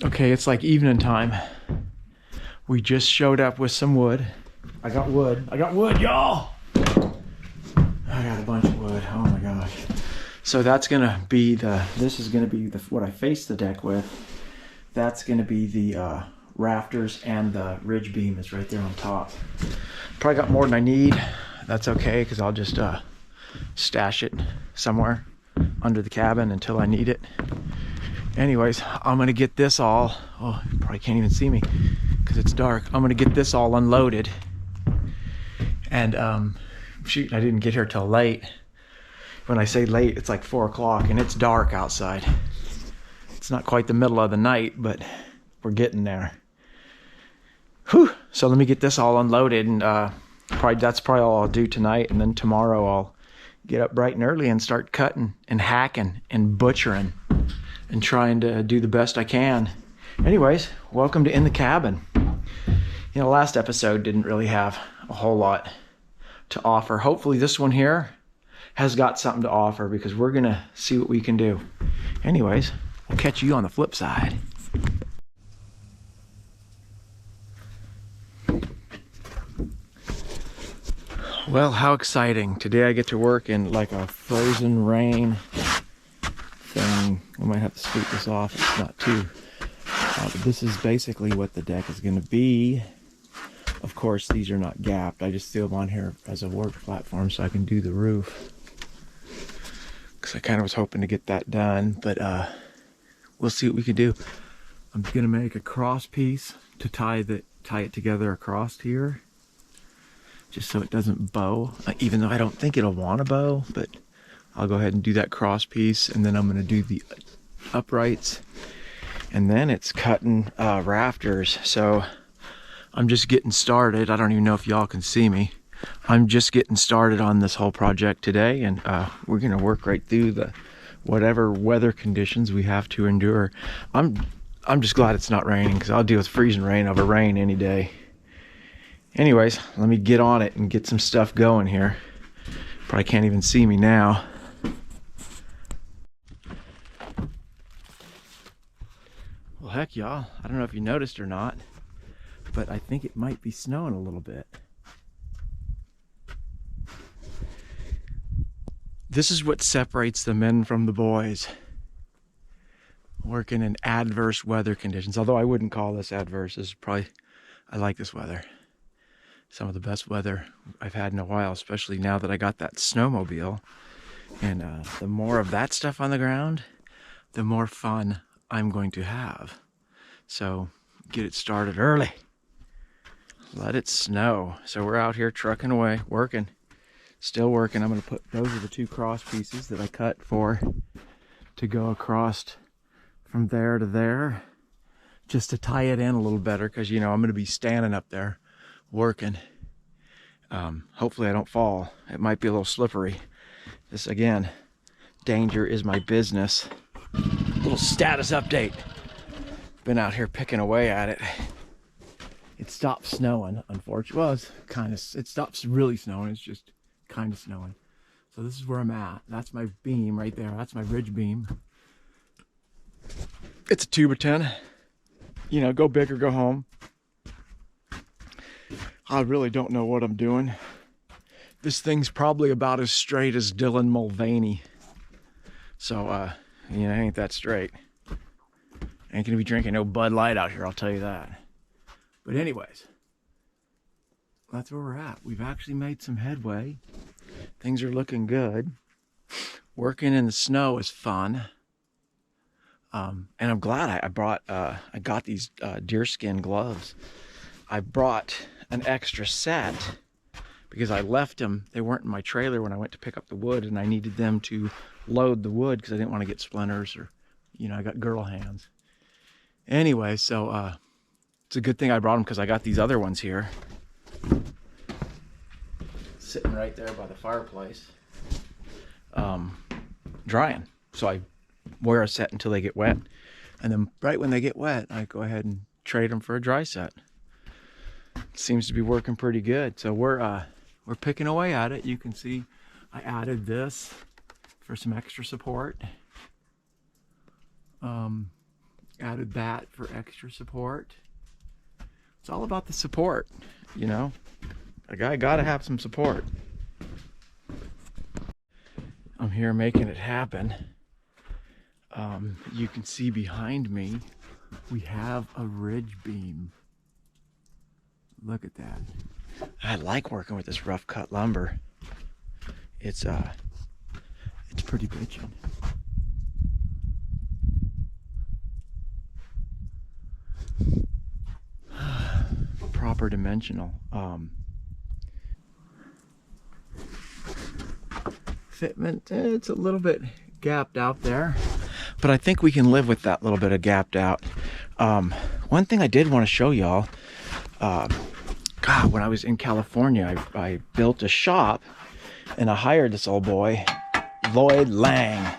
Okay, it's like evening time. We just showed up with some wood. I got wood, y'all! I got a bunch of wood, oh my gosh. So that's gonna be this is gonna be what I face the deck with. That's gonna be the rafters, and the ridge beam is right there on top. Probably got more than I need. That's okay, because I'll just stash it somewhere under the cabin until I need it. Anyways, I'm gonna get this all, oh, you probably can't even see me because it's dark. I'm gonna get this all unloaded. And shoot, I didn't get here till late. When I say late, it's like 4 o'clock and it's dark outside. It's not quite the middle of the night, but we're getting there. Whew. So let me get this all unloaded, and that's probably all I'll do tonight. And then tomorrow I'll get up bright and early and start cutting and hacking and butchering and trying to do the best I can. Anyways, welcome to In the Cabin. You know, last episode didn't really have a whole lot to offer. Hopefully this one here has got something to offer, because we're gonna see what we can do. Anyways, we'll catch you on the flip side. Well, how exciting. Today I get to work in like a frozen rain thing. I might have to scoot this off. It's not too. But this is basically what the deck is going to be. Of course, these are not gapped. I just threw them on here as a work platform so I can do the roof. Because I kind of was hoping to get that done. But we'll see what we can do. I'm going to make a cross piece to tie it together across here, just so it doesn't bow, even though I don't think it'll want to bow, but I'll go ahead and do that cross piece, and then I'm going to do the uprights, and then it's cutting rafters. So I'm just getting started. I don't even know if y'all can see me. I'm just getting started on this whole project today, and we're going to work right through the whatever weather conditions we have to endure. I'm just glad it's not raining, because I'll deal with freezing rain over rain any day. Anyways, let me get on it and get some stuff going here. Probably can't even see me now. Well, heck, y'all, I don't know if you noticed or not, but I think it might be snowing a little bit. This is what separates the men from the boys. Working in adverse weather conditions. Although I wouldn't call this adverse. This is probably, I like this weather. Some of the best weather I've had in a while, especially now that I got that snowmobile. And the more of that stuff on the ground, the more fun I'm going to have. So get it started early. Let it snow. So we're out here trucking away, working, still working. I'm going to put, those are the 2 cross pieces that I cut to go across from there to there, just to tie it in a little better, because, you know, I'm going to be standing up there working. Hopefully I don't fall. It might be a little slippery. This, again, danger is my business. Little status update. Been out here picking away at it. It stopped snowing, unfortunately. Well, it stops really snowing. It's just kind of snowing. So this is where I'm at. That's my beam right there. That's my ridge beam. It's a 2x10. You know, go big or go home. I really don't know what I'm doing. This thing's probably about as straight as Dylan Mulvaney. So, you know, it ain't that straight. Ain't gonna be drinking no Bud Light out here, I'll tell you that. But anyways, that's where we're at. We've actually made some headway. Things are looking good. Working in the snow is fun. And I'm glad I got these deerskin gloves. I brought an extra set because I left them. They weren't in my trailer when I went to pick up the wood, and I needed them to load the wood because I didn't want to get splinters, or, you know, I got girl hands. Anyway, so it's a good thing I brought them, because I got these other ones here sitting right there by the fireplace, drying. So I wear a set until they get wet, and then right when they get wet, I go ahead and trade them for a dry set. Seems to be working pretty good. So we're picking away at it. You can see I added this for some extra support. Added that for extra support. It's all about the support, you know. A guy gotta have some support. I'm here making it happen. You can see behind me, we have a ridge beam. Look at that. I like working with this rough cut lumber. It's pretty bitchin'. Proper dimensional. Fitment, it's a little bit gapped out there, but I think we can live with that little bit of gapped out. One thing I did want to show y'all, God, when I was in California, I built a shop and I hired this old boy, Lloyd Lang.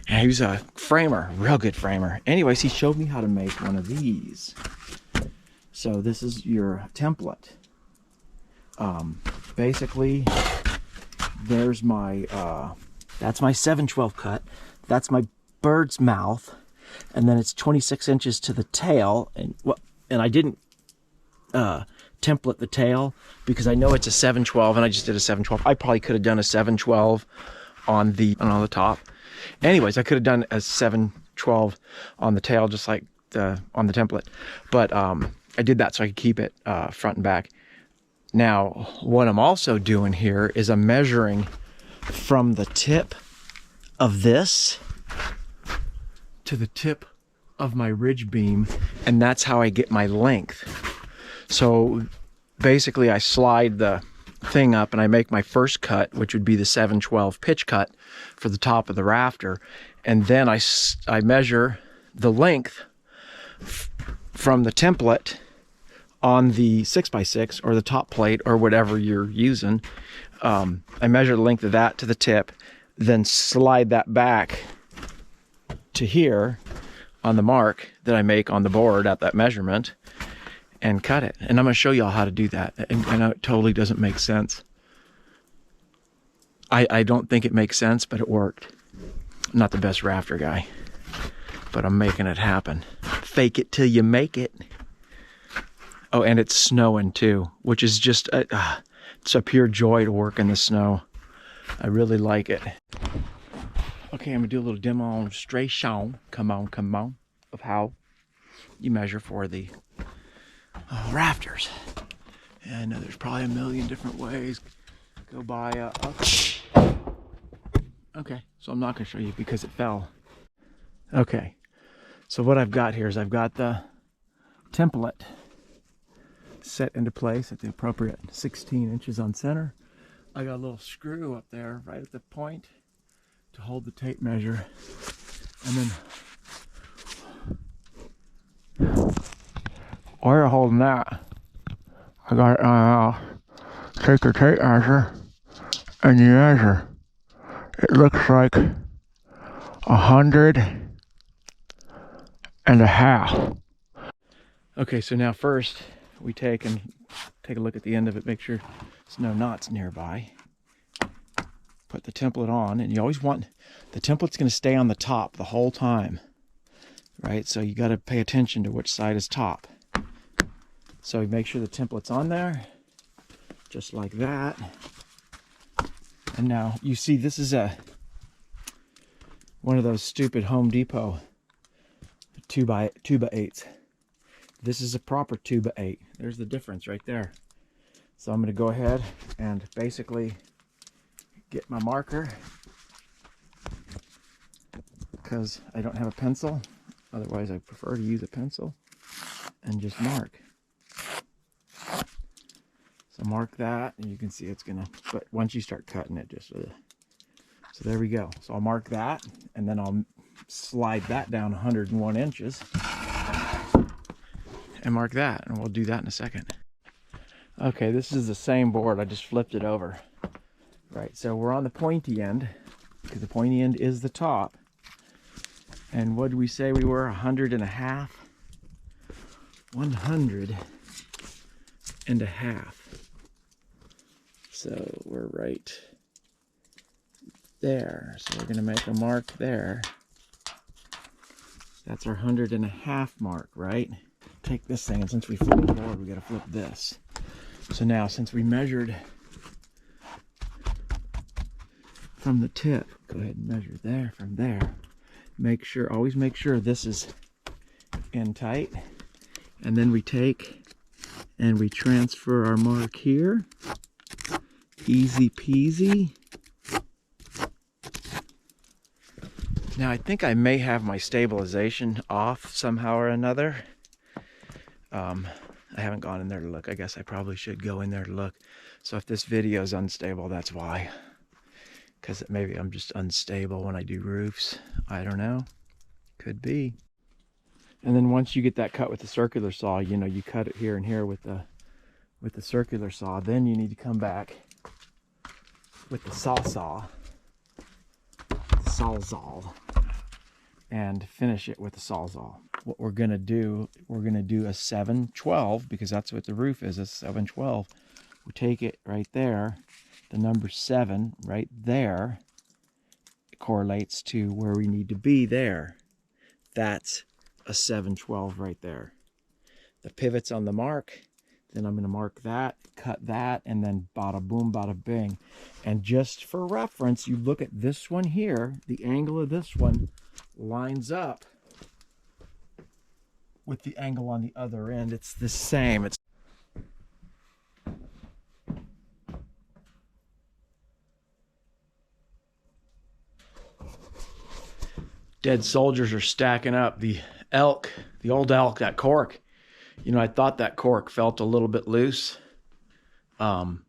And he was a framer, real good framer. Anyways, he showed me how to make one of these. So this is your template. Basically, there's my, that's my 7/12 cut. That's my bird's mouth. And then it's 26 inches to the tail. And I didn't template the tail because I know it's a 7/12 and I just did a 7/12. I probably could have done a 7/12 on the top. Anyways, I could have done a 7/12 on the tail, just like on the template. But I did that so I could keep it front and back. Now, what I'm also doing here is I'm measuring from the tip of this to the tip of my ridge beam, and that's how I get my length. So basically I slide the thing up and I make my first cut, which would be the 7/12 pitch cut for the top of the rafter, and then I measure the length from the template on the 6x6 or the top plate or whatever you're using. I measure the length of that to the tip, then slide that back to here on the mark that I make on the board at that measurement and cut it. And I'm going to show y'all how to do that. And I know it totally doesn't make sense. I don't think it makes sense, but it worked. I'm not the best rafter guy, but I'm making it happen. Fake it till you make it. Oh, and it's snowing too, which is just, it's a pure joy to work in the snow. I really like it. Okay, I'm gonna do a little demonstration, come on, of how you measure for the rafters. And I know there's probably a million different ways. Go by, okay, so I'm not gonna show you because it fell. Okay, so what I've got here is I've got the template set into place at the appropriate 16 inches on center. I got a little screw up there right at the point to hold the tape measure, and then while you're holding that, I got take your tape measure and you measure. It looks like 100.5. Okay, so now first we take a look at the end of it, make sure there's no knots nearby. Put the template on, and you always want, the template's going to stay on the top the whole time, right? So you got to pay attention to which side is top. So you make sure the template's on there, just like that. And now you see this is one of those stupid Home Depot 2x8s. This is a proper 2x8. There's the difference right there. So I'm going to go ahead and basically get my marker, because I don't have a pencil. Otherwise I prefer to use a pencil, and just mark. So mark that, and you can see it's gonna, but once you start cutting it, just so there we go. So I'll mark that, and then I'll slide that down 101 inches and mark that, and we'll do that in a second. Okay, this is the same board, I just flipped it over. Right, so we're on the pointy end, because the pointy end is the top. And what did we say we were? 100.5? 100.5. So we're right there. So we're going to make a mark there. That's our 100.5 mark, right? Take this thing, and since we flip the board, we gotta flip this. So now, since we measured from the tip, go ahead and measure there from there. Make sure, always make sure this is in tight. And then we take and we transfer our mark here. Easy peasy. Now I think I may have my stabilization off somehow or another. I haven't gone in there to look. I guess I probably should go in there to look. So if this video is unstable, that's why. Because maybe I'm just unstable when I do roofs. I don't know. Could be. And then once you get that cut with the circular saw, you know, you cut it here and here with the circular saw. Then you need to come back with the sawzall, and finish it with the sawzall. What we're gonna do, we're gonna do a 7/12 because that's what the roof is. It's 7/12. We take it right there. The number 7 right there correlates to where we need to be there. That's a 7/12 right there. The pivot's on the mark. Then I'm going to mark that, cut that, and then bada boom, bada bing. And just for reference, you look at this one here, the angle of this one lines up with the angle on the other end. It's the same. It's dead soldiers are stacking up. The elk, the old elk, that cork. You know, I thought that cork felt a little bit loose the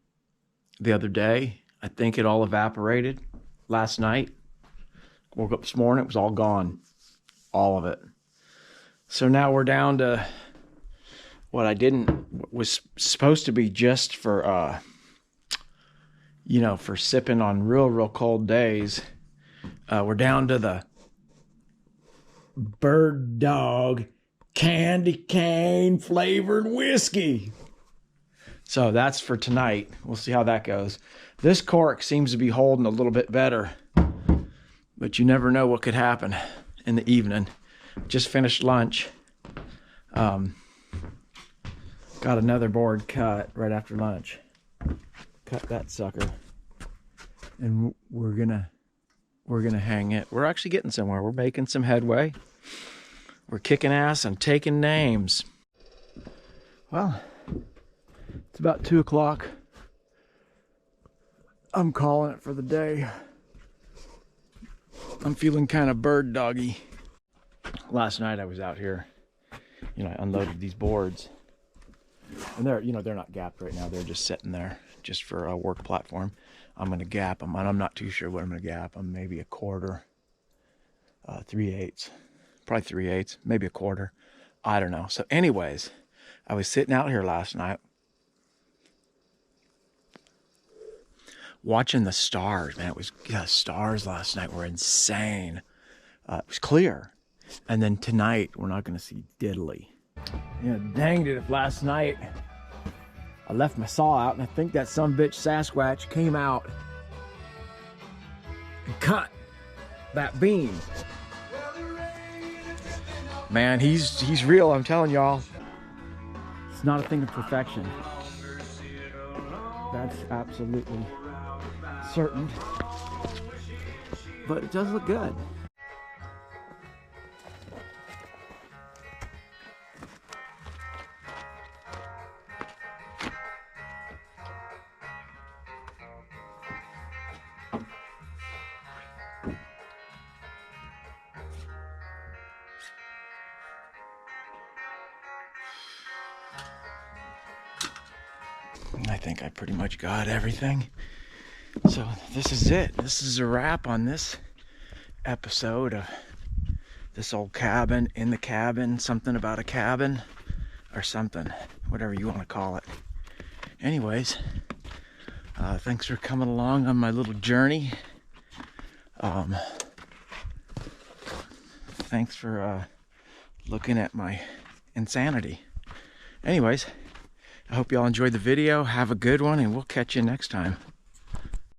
other day. I think it all evaporated last night. Woke up this morning, it was all gone. All of it. So now we're down to what was supposed to be just for, you know, for sipping on real cold days. We're down to the Bird Dog candy cane flavored whiskey. So that's for tonight. We'll see how that goes. This cork seems to be holding a little bit better, but you never know what could happen in the evening. Just finished lunch. Got another board cut right after lunch. Cut that sucker. And we're gonna hang it. We're actually getting somewhere. We're making some headway. We're kicking ass and taking names. Well, it's about 2 o'clock. I'm calling it for the day. I'm feeling kind of bird doggy. Last night I was out here, you know, I unloaded these boards. And they're, you know, they're not gapped right now. They're just sitting there just for a work platform. I'm going to gap them, and I'm not too sure what I'm going to gap them. Maybe a quarter, 3/8. Probably 3/8, maybe a quarter. I don't know. So anyways, I was sitting out here last night watching the stars. Man, the stars last night were insane. It was clear. And then tonight, we're not going to see diddly. Yeah, danged it if last night I left my saw out, and I think that sumbitch Sasquatch came out and cut that beam. Man, he's real, I'm telling y'all. It's not a thing of perfection. That's absolutely certain. But it does look good. I think I pretty much got everything. So this is it. This is a wrap on this episode of this old cabin in the cabin, something about a cabin or something, whatever you want to call it. Anyways, thanks for coming along on my little journey. Thanks for looking at my insanity. Anyways, I hope y'all enjoyed the video. Have a good one, and we'll catch you next time.